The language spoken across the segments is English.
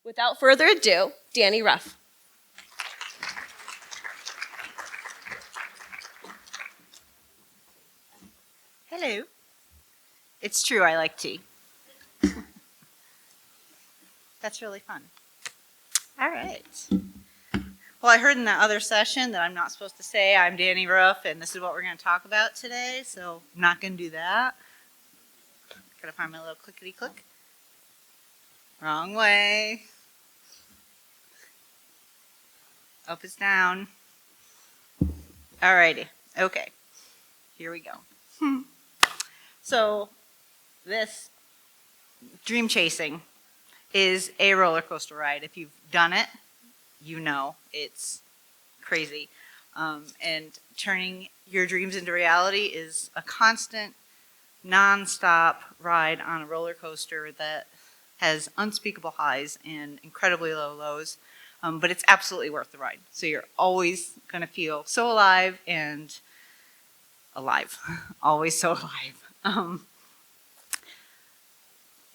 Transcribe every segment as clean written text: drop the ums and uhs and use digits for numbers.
Without further ado, Dani Ruhf. Hello. It's true, I like tea. That's really fun. All right. Well, I heard in that other session that I'm not supposed to say I'm Dani Ruhf and this is what we're going to talk about today, so I'm not going to do that. Gotta find my little clickety-click. Wrong way. Up is down. All righty. Okay. Here we go. So, this dream chasing is a roller coaster ride. If you've done it, you know it's crazy. And turning your dreams into reality is a constant, non-stop ride on a roller coaster that has unspeakable highs and incredibly low lows. But it's absolutely worth the ride. So you're always going to feel so alive and alive. Always so alive.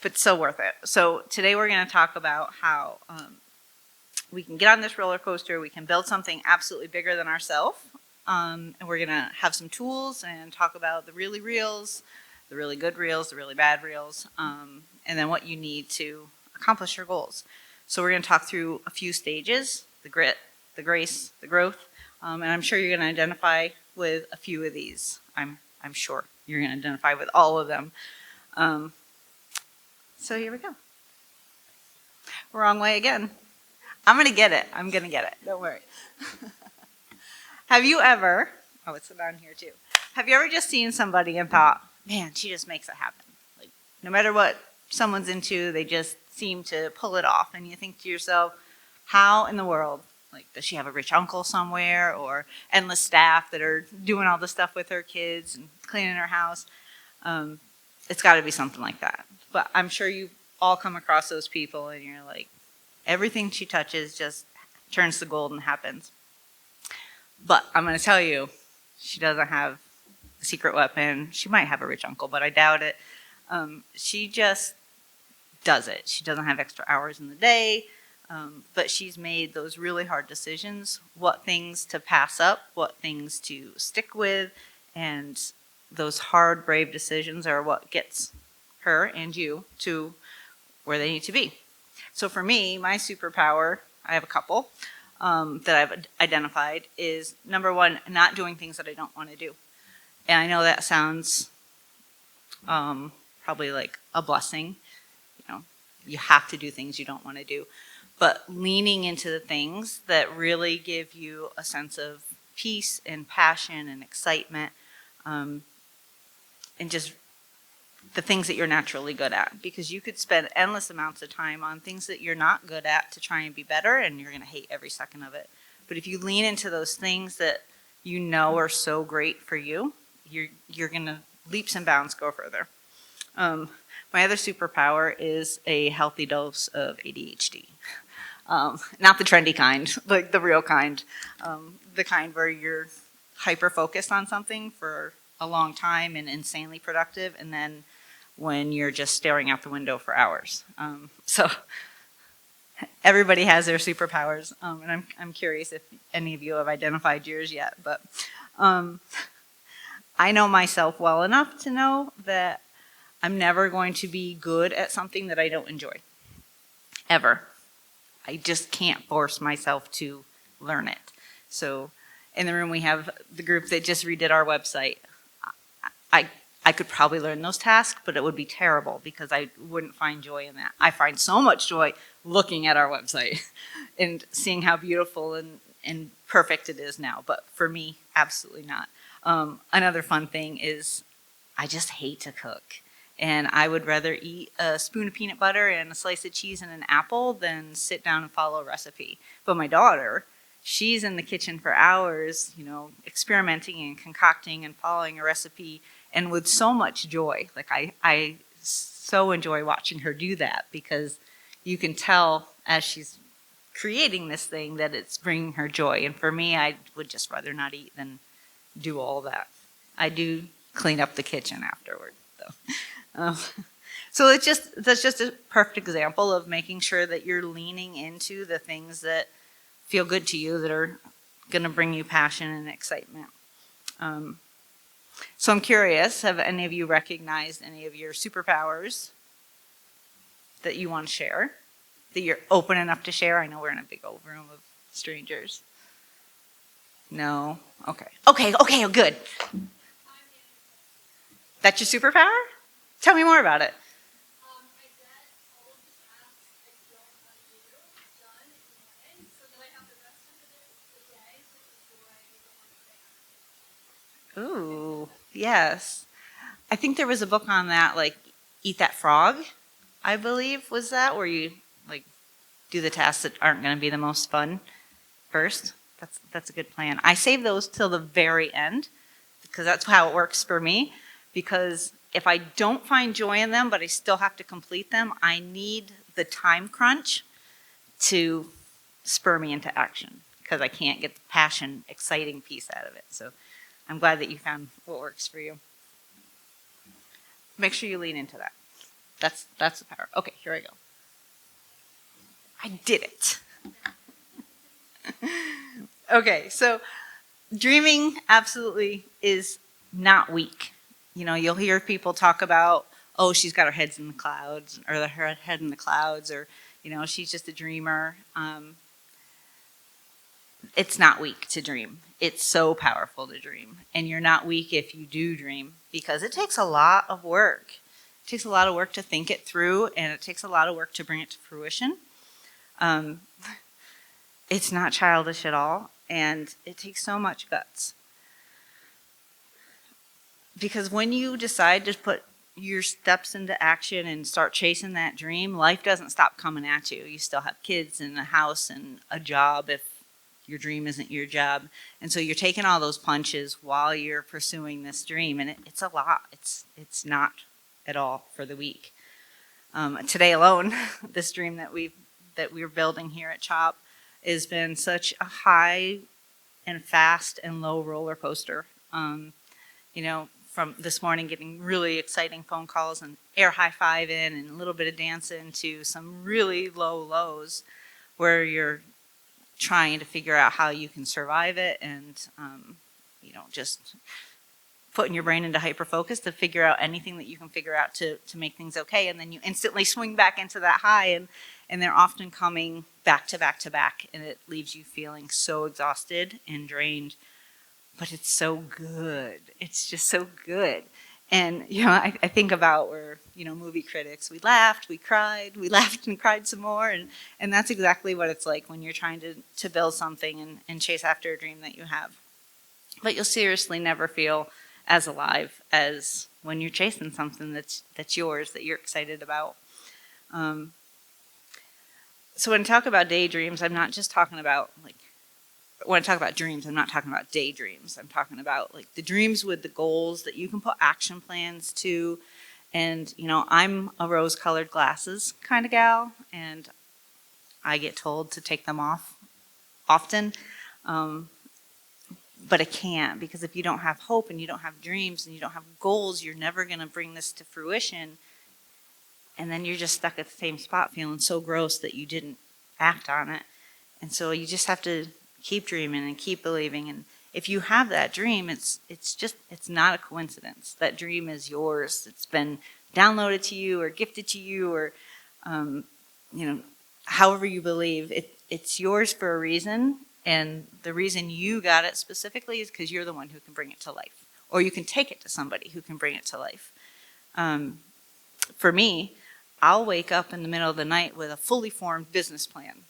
But so worth it. So today we're going to talk about how we can get on this roller coaster, we can build something absolutely bigger than ourselves, and we're going to have some tools and talk about the really reals, the really good reels, the really bad reels, and then what you need to accomplish your goals. So we're going to talk through a few stages: the grit, the grace, the growth, and I'm sure you're going to identify with a few of these. I'm sure you're going to identify with all of them. So here we go. Wrong way again. I'm going to get it. I'm going to get it. Don't worry. Have you ever, oh, it's down here too. Have you ever just seen somebody and thought, man, she just makes it happen? Like, no matter what someone's into, they just seem to pull it off. And you think to yourself, how in the world? Like, does she have a rich uncle somewhere or endless staff that are doing all the stuff with her kids and cleaning her house? It's got to be something like that. But I'm sure you've all come across those people and you're like, everything she touches just turns to gold and happens. But I'm going to tell you, she doesn't have a secret weapon. She might have a rich uncle, but I doubt it. She just does it. She doesn't have extra hours in the day, but she's made those really hard decisions, what things to pass up, what things to stick with, and those hard, brave decisions are what gets her and you to where they need to be. So for me, my superpower, I have a couple that I've identified, is number one, not doing things that I don't want to do. And I know that sounds probably like a blessing. You know, you have to do things you don't want to do. But leaning into the things that really give you a sense of peace and passion and excitement, and just the things that you're naturally good at, because you could spend endless amounts of time on things that you're not good at to try and be better, and you're going to hate every second of it. But if you lean into those things that you know are so great for you, you're going to leaps and bounds go further. My other superpower is a healthy dose of ADHD. Not the trendy kind, like the real kind. The kind where you're hyper-focused on something for a long time and insanely productive, and then when you're just staring out the window for hours. So everybody has their superpowers, and I'm curious if any of you have identified yours yet. But I know myself well enough to know that I'm never going to be good at something that I don't enjoy, ever. I just can't force myself to learn it. So in the room we have the group that just redid our website. I could probably learn those tasks, but it would be terrible because I wouldn't find joy in that. I find so much joy looking at our website and seeing how beautiful and perfect it is now. But for me, absolutely not. Another fun thing is I just hate to cook. And I would rather eat a spoon of peanut butter and a slice of cheese and an apple than sit down and follow a recipe. But my daughter, she's in the kitchen for hours, you know, experimenting and concocting and following a recipe, and with so much joy. Like I so enjoy watching her do that, because you can tell as she's creating this thing that it's bringing her joy. And for me, I would just rather not eat than do all that. I do clean up the kitchen afterward, though. So that's just a perfect example of making sure that you're leaning into the things that feel good to you, that are going to bring you passion and excitement. So I'm curious, have any of you recognized any of your superpowers that you want to share, that you're open enough to share? I know we're in a big old room of strangers. No? Okay, good. That's your superpower? Tell me more about it. Ooh, yes. I think there was a book on that, like Eat That Frog, I believe, was that, where you like do the tasks that aren't going to be the most fun first. That's a good plan. I save those till the very end because that's how it works for me. Because if I don't find joy in them, but I still have to complete them, I need the time crunch to spur me into action because I can't get the passion, exciting piece out of it. So I'm glad that you found what works for you. Make sure you lean into that. That's the power. Okay, here I go. I did it. Okay, so dreaming absolutely is not weak. You know, you'll hear people talk about, oh, she's got her head in the clouds, or her head in the clouds, or, you know, she's just a dreamer. It's not weak to dream. It's so powerful to dream. And you're not weak if you do dream, because it takes a lot of work. It takes a lot of work to think it through, and it takes a lot of work to bring it to fruition. It's not childish at all, and it takes so much guts. Because when you decide to put your steps into action and start chasing that dream, life doesn't stop coming at you. You still have kids and a house and a job if your dream isn't your job. And so you're taking all those punches while you're pursuing this dream, and it's a lot. It's not at all for the weak. Today alone, this dream that we're building here at CHOP has been such a high and fast and low roller coaster. You know, from this morning getting really exciting phone calls and air high-fiving and a little bit of dancing to some really low lows where you're trying to figure out how you can survive it and, you know, just putting your brain into hyper-focus to figure out anything that you can figure out to make things okay. And then you instantly swing back into that high, and they're often coming back to back to back, and it leaves you feeling so exhausted and drained. But it's so good. It's just so good. And, you know, I think about where, you know, movie critics, we laughed, we cried, we laughed and cried some more. And that's exactly what it's like when you're trying to build something and chase after a dream that you have. But you'll seriously never feel as alive as when you're chasing something that's yours, that you're excited about. So when I talk about daydreams, I'm not just talking about, like, when I talk about dreams, I'm not talking about daydreams. I'm talking about, like, the dreams with the goals that you can put action plans to. And, you know, I'm a rose-colored glasses kind of gal, and I get told to take them off often. But I can't, because if you don't have hope and you don't have dreams and you don't have goals, you're never going to bring this to fruition. And then you're just stuck at the same spot feeling so gross that you didn't act on it. And so you just have to keep dreaming and keep believing. And if you have that dream, it's not a coincidence. That dream is yours. It's been downloaded to you or gifted to you, or, you know, however you believe. It's yours for a reason. And the reason you got it specifically is because you're the one who can bring it to life. Or you can take it to somebody who can bring it to life. For me, I'll wake up in the middle of the night with a fully formed business plan.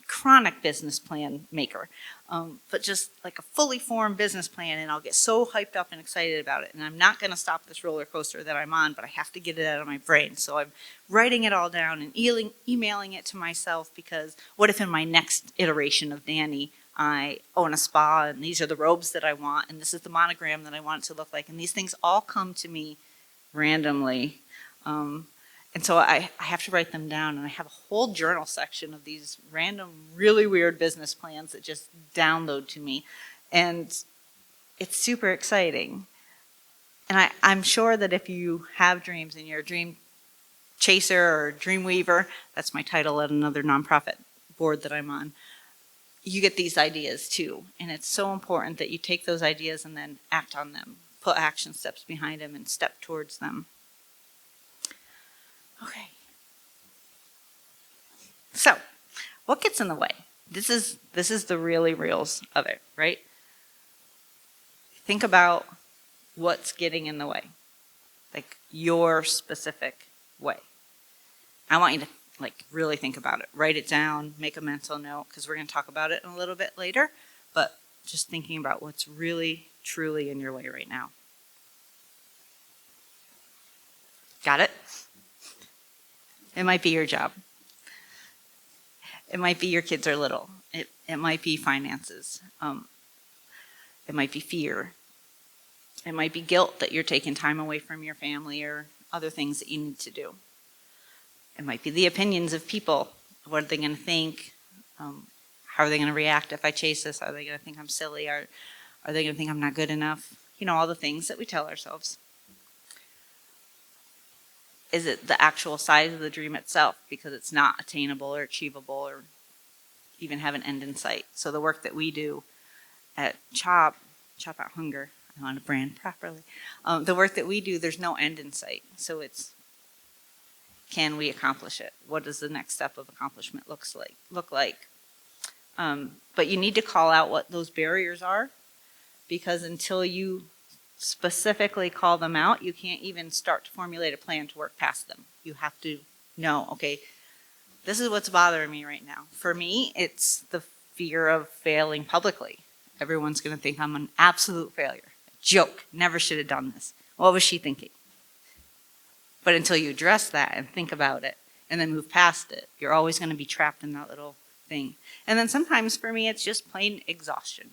Chronic business plan maker. But just like a fully formed business plan, and I'll get so hyped up and excited about it. And I'm not going to stop this roller coaster that I'm on, but I have to get it out of my brain. So I'm writing it all down and emailing it to myself, because what if in my next iteration of Dani, I own a spa, and these are the robes that I want, and this is the monogram that I want it to look like, and these things all come to me randomly. And so I have to write them down, and I have a whole journal section of these random, really weird business plans that just download to me, and it's super exciting. And I'm sure that if you have dreams and you're a dream chaser or dream weaver, that's my title at another nonprofit board that I'm on, you get these ideas too. And it's so important that you take those ideas and then act on them, put action steps behind them and step towards them. Okay. So, what gets in the way? This is the really reals of it, right? Think about what's getting in the way. Like your specific way. I want you to really think about it. Write it down, make a mental note, because we're going to talk about it in a little bit later. But just thinking about what's really, truly in your way right now. Got it? It might be your job. It might be your kids are little. It might be finances. It might be fear. It might be guilt that you're taking time away from your family or other things that you need to do. It might be the opinions of people. What are they going to think? How are they going to react if I chase this? Are they going to think I'm silly? Are they going to think I'm not good enough? You know, all the things that we tell ourselves. Is it the actual size of the dream itself because it's not attainable or achievable or even have an end in sight? So the work that we do at Chop Out Hunger, I want to brand properly. The work that we do, there's no end in sight. So it's, can we accomplish it? What does the next step of accomplishment look like? But you need to call out what those barriers are, because until you specifically call them out, you can't even start to formulate a plan to work past them. You have to know, okay, this is what's bothering me right now. For me, it's the fear of failing publicly. Everyone's going to think I'm an absolute failure. Joke, never should have done this. What was she thinking? But until you address that and think about it and then move past it, you're always going to be trapped in that little thing. And then sometimes for me, it's just plain exhaustion.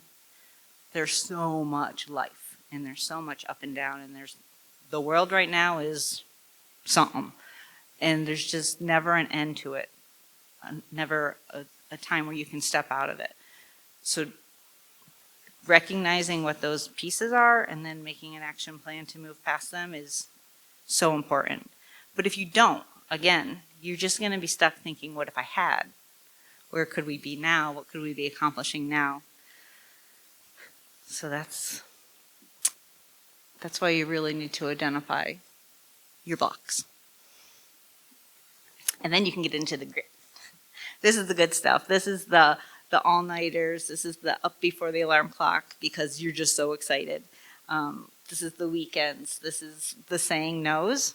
There's so much life and there's so much up and down, and the world right now is something. And there's just never an end to it. Never a time where you can step out of it. So recognizing what those pieces are and then making an action plan to move past them is so important. But if you don't, again, you're just going to be stuck thinking, what if I had? Where could we be now? What could we be accomplishing now? So that's why you really need to identify your blocks. And then you can get into the grit. This is the good stuff. This is the all-nighters. This is the up before the alarm clock because you're just so excited. This is the weekends. This is the saying no's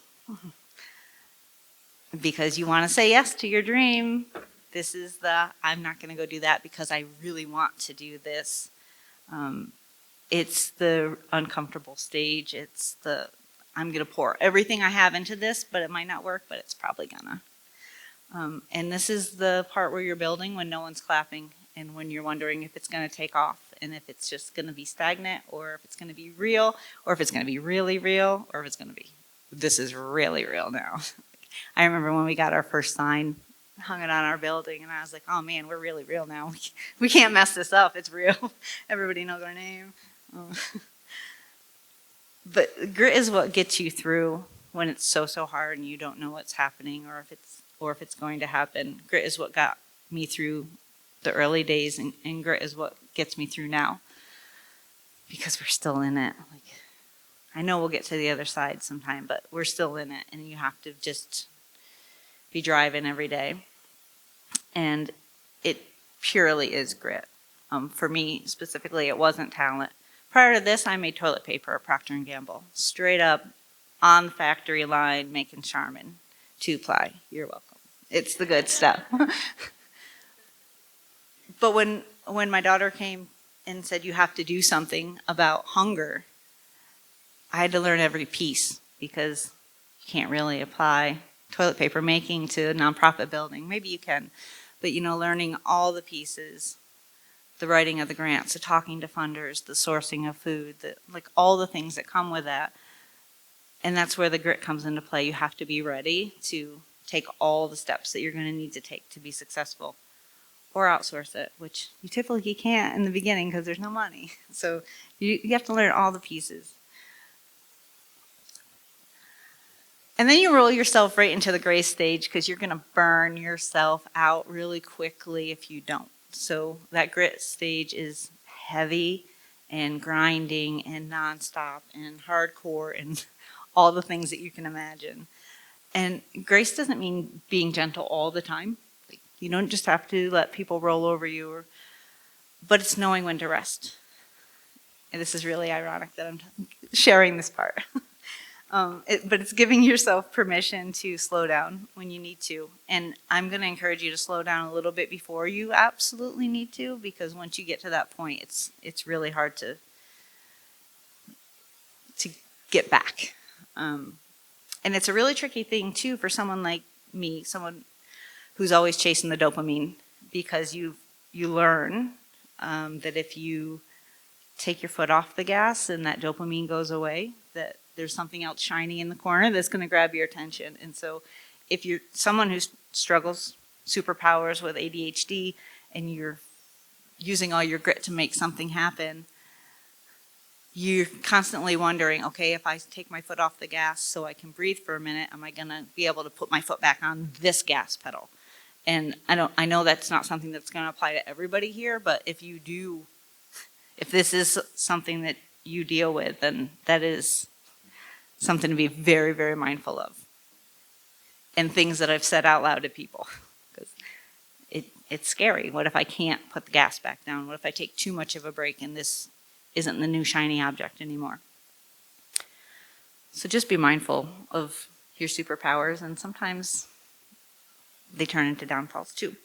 because you want to say yes to your dream. This is the I'm not going to go do that because I really want to do this. It's the uncomfortable stage. It's the I'm going to pour everything I have into this, but it might not work, but it's probably gonna. And this is the part where you're building when no one's clapping and when you're wondering if it's going to take off and if it's just going to be stagnant or if it's going to be real or if it's going to be really real or if it's going to be, this is really real now. I remember when we got our first sign, hung it on our building, and I was like, oh man, we're really real now. We can't mess this up. It's real. Everybody knows our name. But grit is what gets you through when it's so hard and you don't know what's happening or if it's going to happen. Grit is what got me through the early days, and grit is what gets me through now because we're still in it. Like, I know we'll get to the other side sometime, but we're still in it, and you have to just be driving every day. And it purely is grit. For me specifically, it wasn't talent. Prior to this, I made toilet paper at Procter & Gamble, straight up on the factory line, making Charmin, 2-ply. You're welcome. It's the good stuff. But when my daughter came and said, you have to do something about hunger, I had to learn every piece because you can't really apply toilet paper making to a nonprofit building. Maybe you can, but learning all the pieces, the writing of the grants, the talking to funders, the sourcing of food, all the things that come with that. And that's where the grit comes into play. You have to be ready to take all the steps that you're going to need to take to be successful, or outsource it, which you typically can't in the beginning because there's no money. So you have to learn all the pieces. And then you roll yourself right into the grace stage because you're going to burn yourself out really quickly if you don't. So that grit stage is heavy and grinding and nonstop and hardcore and all the things that you can imagine. And grace doesn't mean being gentle all the time. You don't just have to let people roll over you, but it's knowing when to rest. And this is really ironic that I'm sharing this part. But it's giving yourself permission to slow down when you need to. And I'm going to encourage you to slow down a little bit before you absolutely need to, because once you get to that point, it's really hard to get back. And it's a really tricky thing, too, for someone like me, someone who's always chasing the dopamine, because you learn that if you take your foot off the gas and that dopamine goes away, that there's something else shiny in the corner that's going to grab your attention. And so if you're someone who struggles superpowers with ADHD and you're using all your grit to make something happen, you're constantly wondering, okay, if I take my foot off the gas so I can breathe for a minute, am I going to be able to put my foot back on this gas pedal? And I know that's not something that's going to apply to everybody here, but if you do, if this is something that you deal with, then that is something to be very, very mindful of. And things that I've said out loud to people. Because it's scary. What if I can't put the gas back down? What if I take too much of a break and this isn't the new shiny object anymore? So just be mindful of your superpowers, and sometimes they turn into downfalls too.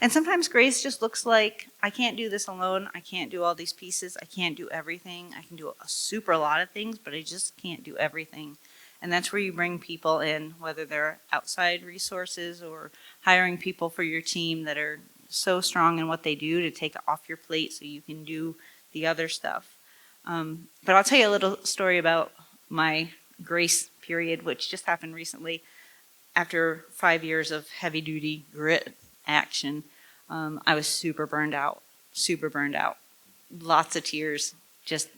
And sometimes grace just looks like, I can't do this alone. I can't do all these pieces. I can't do everything. I can do a super lot of things, but I just can't do everything. And that's where you bring people in, whether they're outside resources or hiring people for your team that are so strong in what they do to take it off your plate so you can do the other stuff. But I'll tell you a little story about my grace period, which just happened recently. After 5 years of heavy-duty grit action, I was super burned out. Lots of tears. Just,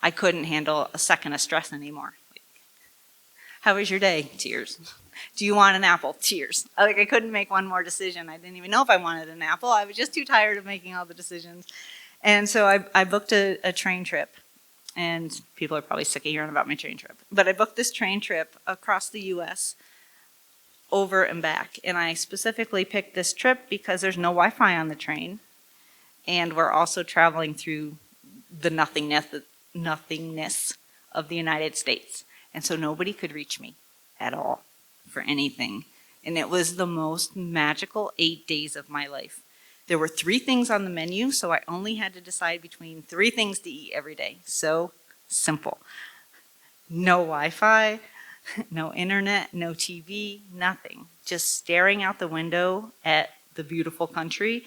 I couldn't handle a second of stress anymore. How was your day? Tears. Do you want an apple? Tears. I couldn't make one more decision. I didn't even know if I wanted an apple. I was just too tired of making all the decisions. And so I booked a train trip. And people are probably sick of hearing about my train trip. But I booked this train trip across the U.S., over and back. And I specifically picked this trip because there's no Wi-Fi on the train. And we're also traveling through the nothingness of the United States. And so nobody could reach me at all for anything. And it was the most magical 8 days of my life. There were 3 things on the menu, so I only had to decide between 3 things to eat every day. So simple. No Wi-Fi, no internet, no TV, nothing. Just staring out the window at the beautiful country.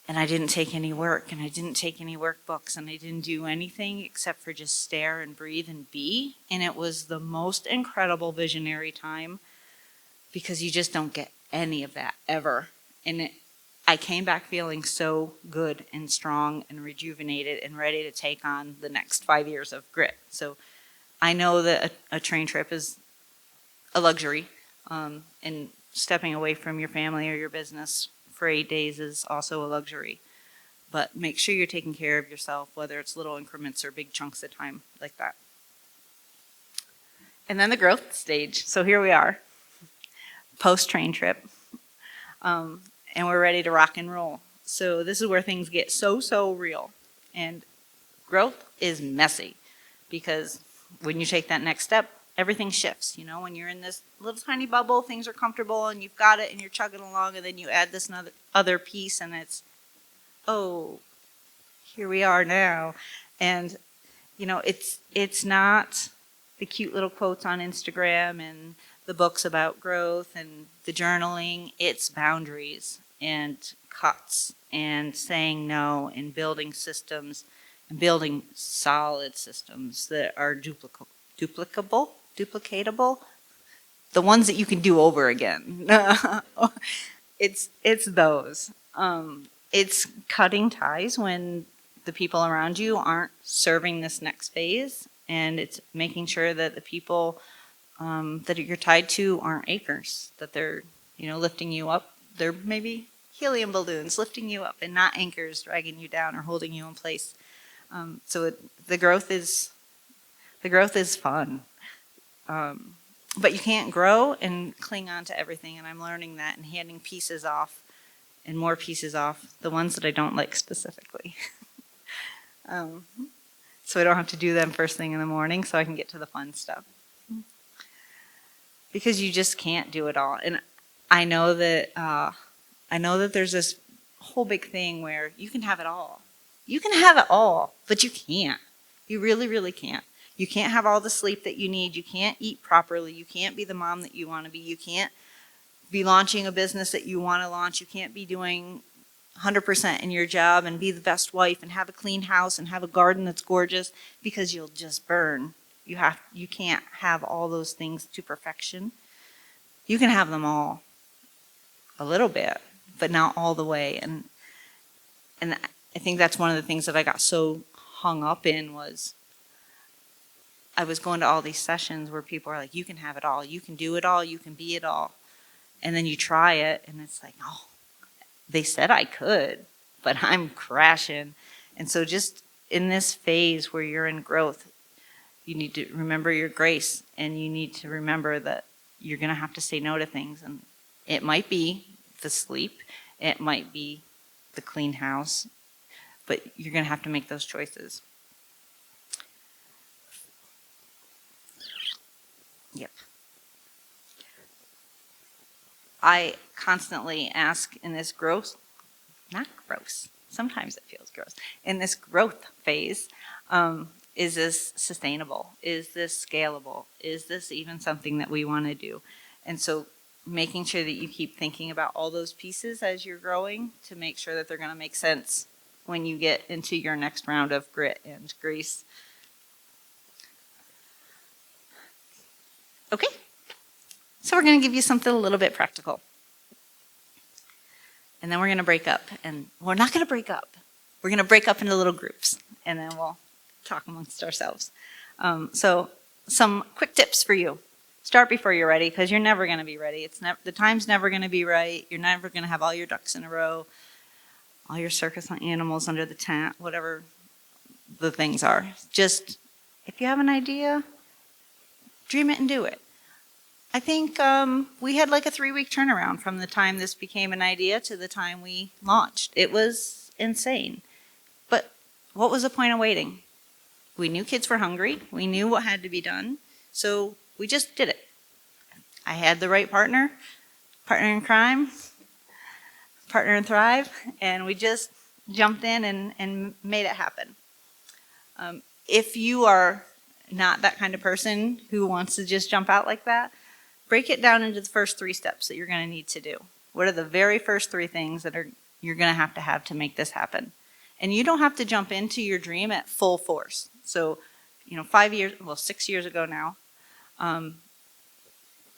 And I didn't take any work, and I didn't take any workbooks, and I didn't do anything except for just stare and breathe and be. And it was the most incredible visionary time, because you just don't get any of that ever. And I came back feeling so good and strong and rejuvenated and ready to take on the next 5 years of grit. So I know that a train trip is a luxury, and stepping away from your family or your business for 8 days is also a luxury. But make sure you're taking care of yourself, whether it's little increments or big chunks of time like that. And then the growth stage. So here we are, post-train trip, and we're ready to rock and roll. So this is where things get so real. And growth is messy, because when you take that next step, everything shifts. You know, when you're in this little tiny bubble, things are comfortable and you've got it and you're chugging along, and then you add this other piece and it's, oh, here we are now. And, you know, it's not the cute little quotes on Instagram and the books about growth and the journaling. It's boundaries and cuts and saying no and building systems and building solid systems that are duplicatable, the ones that you can do over again. It's those. It's cutting ties when the people around you aren't serving this next phase, And it's making sure that the people that you're tied to aren't anchors, that they're, lifting you up. They're maybe helium balloons lifting you up and not anchors dragging you down or holding you in place. The growth is fun. But you can't grow and cling on to everything, and I'm learning that and handing pieces off and more pieces off, the ones that I don't like specifically. So I don't have to do them first thing in the morning, so I can get to the fun stuff. Because you just can't do it all. And I know that there's this whole big thing where you can have it all. You can have it all, but you can't. You really, really can't. You can't have all the sleep that you need. You can't eat properly. You can't be the mom that you want to be. You can't be launching a business that you want to launch. You can't be doing 100% in your job and be the best wife and have a clean house and have a garden that's gorgeous, because you'll just burn. You can't have all those things to perfection. You can have them all a little bit, but not all the way. And I think that's one of the things that I got so hung up in was I was going to all these sessions where people are like, you can have it all, you can do it all, you can be it all. And then you try it and it's like, oh, they said I could, but I'm crashing. And so just in this phase where you're in growth, you need to remember your grace, and you need to remember that you're going to have to say no to things. And it might be the sleep, it might be the clean house, but you're going to have to make those choices. Yep. I constantly ask in this growth, not gross, sometimes it feels gross, in this growth phase, is this sustainable? Is this scalable? Is this even something that we want to do? And so making sure that you keep thinking about all those pieces as you're growing to make sure that they're going to make sense when you get into your next round of grit and grease. Okay, so we're going to give you something a little bit practical. And then we're going to break up. And we're not going to break up. We're going to break up into little groups. And then we'll talk amongst ourselves. So some quick tips for you. Start before you're ready, because you're never going to be ready. The time's never going to be right. You're never going to have all your ducks in a row, all your circus animals under the tent, whatever the things are. Just, if you have an idea, dream it and do it. I think we had like a 3-week turnaround from the time this became an idea to the time we launched. It was insane. But what was the point of waiting? We knew kids were hungry. We knew what had to be done. So we just did it. I had the right partner in crime, partner in thrive, and we just jumped in and made it happen. If you are not that kind of person who wants to just jump out like that, break it down into the first 3 steps that you're going to need to do. What are the very first 3 things that you're going to have to make this happen? And you don't have to jump into your dream at full force. So, 6 years ago now,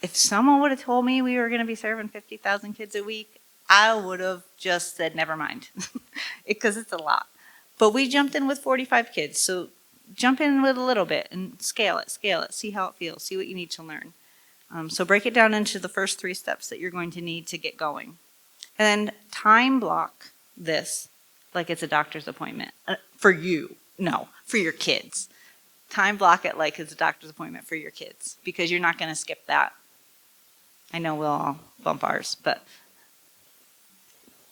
if someone would have told me we were going to be serving 50,000 kids a week, I would have just said, never mind, because it's a lot. But we jumped in with 45 kids. So jump in with a little bit and scale it, see how it feels, see what you need to learn. So break it down into the first 3 steps that you're going to need to get going. And then time block this like it's a doctor's appointment. For you, no, for your kids. Time block it like it's a doctor's appointment for your kids, because you're not going to skip that. I know we'll all bump ours, but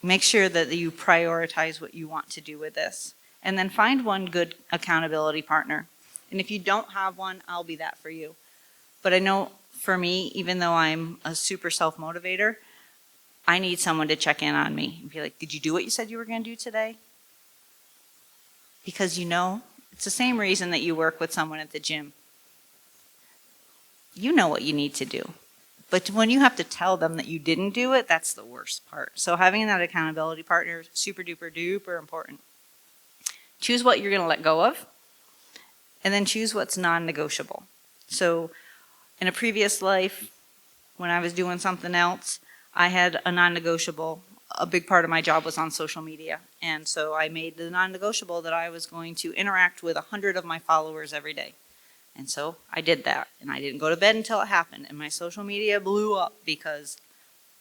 make sure that you prioritize what you want to do with this. And then find one good accountability partner. And if you don't have one, I'll be that for you. But I know for me, even though I'm a super self-motivator, I need someone to check in on me and be like, did you do what you said you were going to do today? Because it's the same reason that you work with someone at the gym. You know what you need to do. But when you have to tell them that you didn't do it, that's the worst part. So having that accountability partner is super duper duper important. Choose what you're going to let go of, and then choose what's non-negotiable. So in a previous life, when I was doing something else, I had a non-negotiable. A big part of my job was on social media. And so I made the non-negotiable that I was going to interact with 100 of my followers every day. And so I did that, and I didn't go to bed until it happened, and my social media blew up because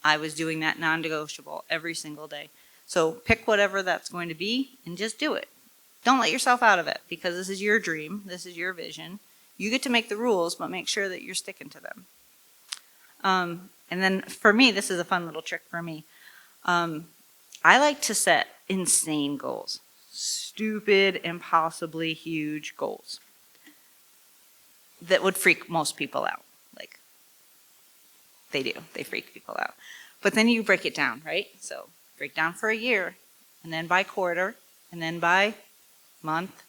I was doing that non-negotiable every single day. So pick whatever that's going to be and just do it. Don't let yourself out of it, because this is your dream, this is your vision. You get to make the rules, but make sure that you're sticking to them. And then for me, this is a fun little trick for me. I like to set insane goals. Stupid, impossibly huge goals that would freak most people out. Like, they do. They freak people out. But then you break it down, right? So break down for a year, and then by quarter, and then by month,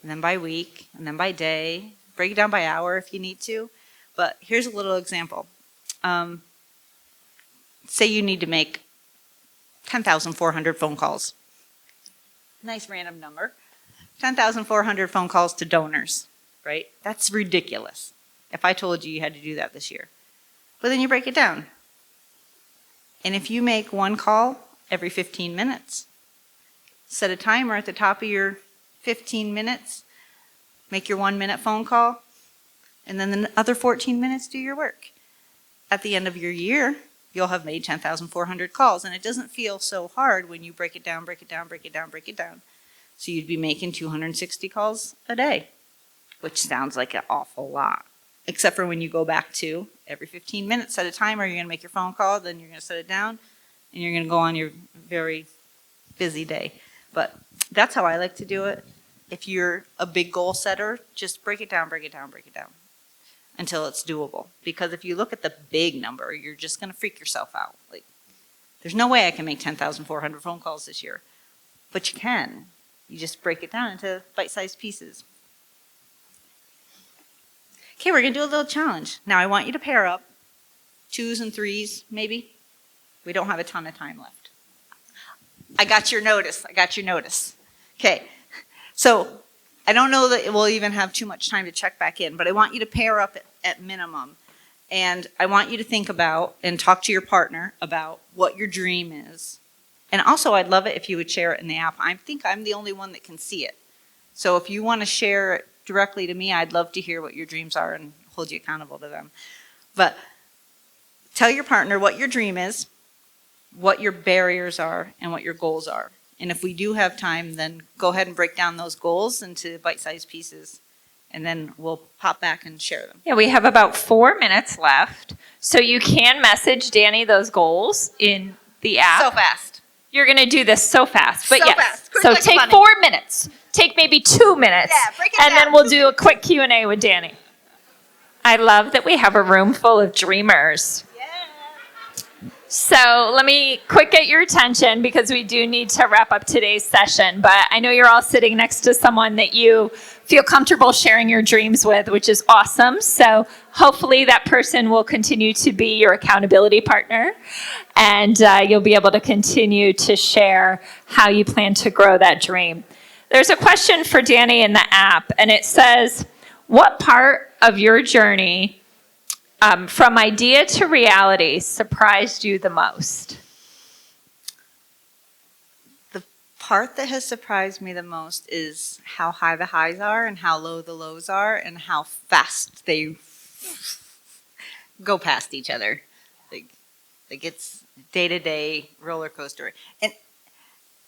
and then by week, and then by day. Break it down by hour if you need to. But here's a little example. Say you need to make 10,400 phone calls. Nice random number. 10,400 phone calls to donors, right? That's ridiculous if I told you had to do that this year. But then you break it down. And if you make one call every 15 minutes, set a timer at the top of your 15 minutes, make your 1-minute phone call, and then the other 14 minutes do your work. At the end of your year, you'll have made 10,400 calls, and it doesn't feel so hard when you break it down, break it down, break it down, break it down. So you'd be making 260 calls a day, which sounds like an awful lot. Except for when you go back to every 15 minutes, set a timer, you're going to make your phone call, then you're going to set it down, and you're going to go on your very busy day. But that's how I like to do it. If you're a big goal setter, just break it down, break it down, break it down until it's doable. Because if you look at the big number, you're just going to freak yourself out. Like, there's no way I can make 10,400 phone calls this year. But you can. You just break it down into bite-sized pieces. Okay, we're going to do a little challenge. Now, I want you to pair up 2s and 3s, maybe. We don't have a ton of time left. I got your notice. I got your notice. Okay, so I don't know that we'll even have too much time to check back in, but I want you to pair up at minimum. And I want you to think about and talk to your partner about what your dream is. And also, I'd love it if you would share it in the app. I think I'm the only one that can see it. So if you want to share it directly to me, I'd love to hear what your dreams are and hold you accountable to them. But tell your partner what your dream is, what your barriers are, and what your goals are. And if we do have time, then go ahead and break down those goals into bite-sized pieces, and then we'll pop back and share them. Yeah, we have about 4 minutes left. So you can message Dani those goals in the app. So fast. You're going to do this so fast. But So yes. fast. Quick So like take bunny. 4 minutes. Take maybe 2 minutes. Yeah, break it and down. then we'll do a quick Q&A with Dani. I love that we have a room full of dreamers. So let me quick get your attention because we do need to wrap up today's session. But I know you're all sitting next to someone that you feel comfortable sharing your dreams with, which is awesome. So hopefully that person will continue to be your accountability partner. And you'll be able to continue to share how you plan to grow that dream. There's a question for Dani in the app, and it says, what part of your journey from idea to reality surprised you the most? The part that has surprised me the most is how high the highs are and how low the lows are and how fast they go past each other. Like it's day-to-day roller coaster.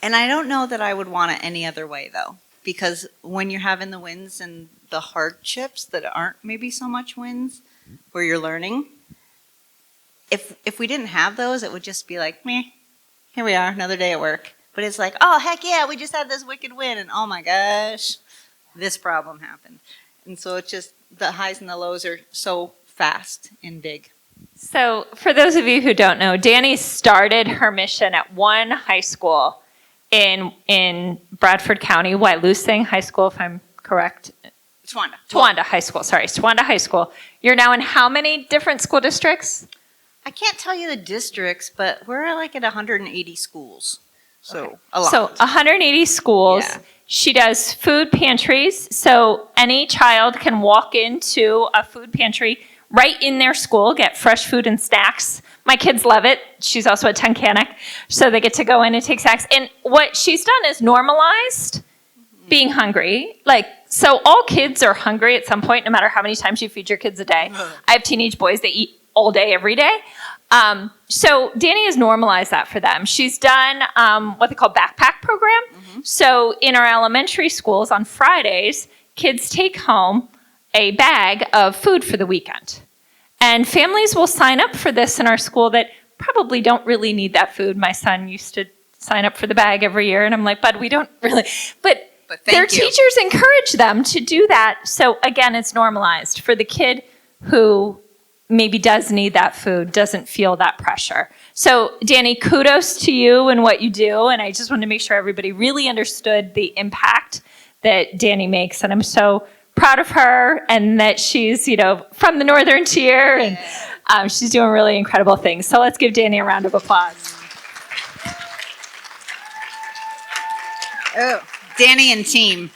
And I don't know that I would want it any other way, though, because when you're having the wins and the hardships that aren't maybe so much wins, where you're learning, if we didn't have those, it would just be like, meh, here we are, another day at work. But it's like, oh, heck yeah, we just had this wicked win, and oh my gosh, this problem happened. And so it's just, the highs and the lows are so fast and big. So for those of you who don't know, Dani started her mission at one high school in Bradford County, Wyalusing High School, if I'm correct. Towanda High School, sorry, Towanda High School. You're now in how many different school districts? I can't tell you the districts, but we're like at 180 schools. So Okay. a lot. So 180 schools. Yeah. She does food pantries. So any child can walk into a food pantry right in their school, get fresh food and snacks. My kids love it. She's also at Tunkhannock. So they get to go in and take snacks. And what she's done is normalized being hungry. Like So all kids are hungry at some point, no matter how many times you feed your kids a day. I have teenage boys that eat all day, every day. So Dani has normalized that for them. She's done what they call backpack program. So in our elementary schools on Fridays, kids take home a bag of food for the weekend. And families will sign up for this in our school that probably don't really need that food. My son used to sign up for the bag every year, and I'm like, bud, we don't really. But their teachers encourage them to do that. So again, it's normalized for the kid who maybe does need that food, doesn't feel that pressure. So Dani, kudos to you and what you do. And I just wanted to make sure everybody really understood the impact that Dani makes. And I'm so proud of her, and that she's, from the northern tier, and she's doing really incredible things. So let's give Dani a round of applause. Oh, Dani and team.